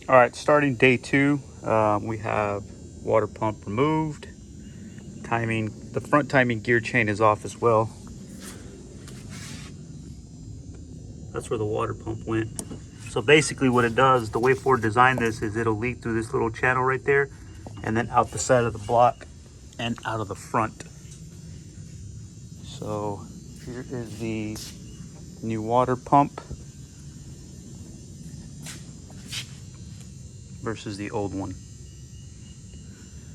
All right, starting day 2, we have water pump removed. Timing, the front timing gear chain is off as well. That's where the water pump went. So basically what it does, the way Ford designed this is it'll leak through this little channel right there and then out the side of the block and out of the front. So here is the new water pump versus the old one.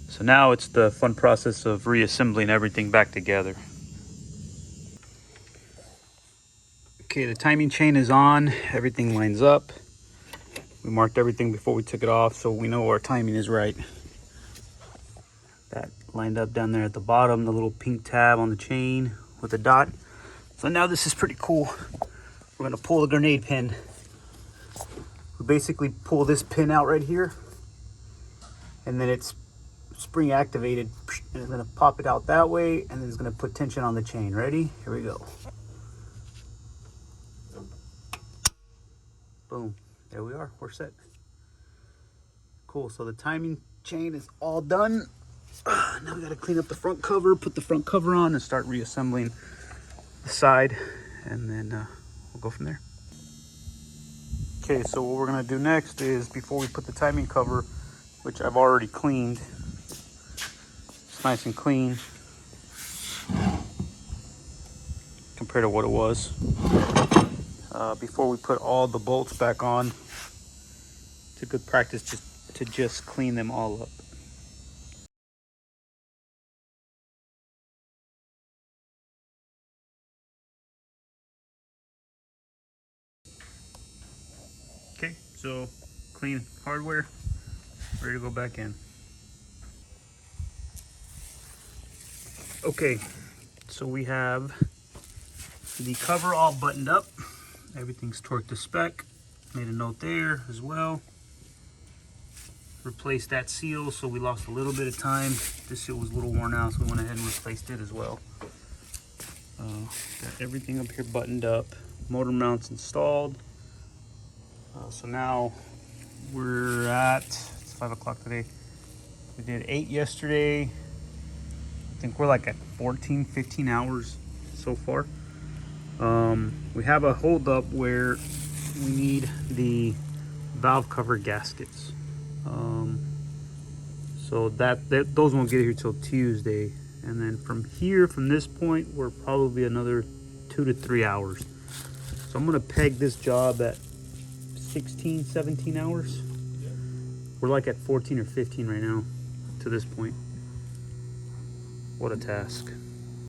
So now it's the fun process of reassembling everything back together. Okay, the timing chain is on, everything lines up. We marked everything before we took it off so we know our timing is right. That lined up down there at the bottom, the little pink tab on the chain with a dot. So now this is pretty cool. We're gonna pull the grenade pin. We basically pull this pin out right here and then it's spring activated and it's gonna pop it out that way and then it's gonna put tension on the chain. Ready? Here we go. Boom, there we are, we're set. Cool, so the timing chain is all done. Now we gotta clean up the front cover, put the front cover on and start reassembling the side and then we'll go from there. Okay, so what we're gonna do next is before we put the timing cover, which I've already cleaned, it's nice and clean compared to what it was. Before we put all the bolts back on, it's a good practice to just clean them all up. Okay, so clean hardware, ready to go back in. Okay, so we have the cover all buttoned up. Everything's torqued to spec. Made a note there as well. Replaced that seal, so we lost a little bit of time. This seal was a little worn out, so we went ahead and replaced it as well. Got everything up here buttoned up. Motor mounts installed. So now we're at, it's 5 o'clock today. We did 8 yesterday. I think we're like at 14, 15 hours so far. We have a holdup where we need the valve cover gaskets. So those won't get here till Tuesday. And then from here, from this point, we're probably another 2 to 3 hours. So I'm gonna peg this job at 16, 17 hours. We're like at 14 or 15 right now to this point. What a task.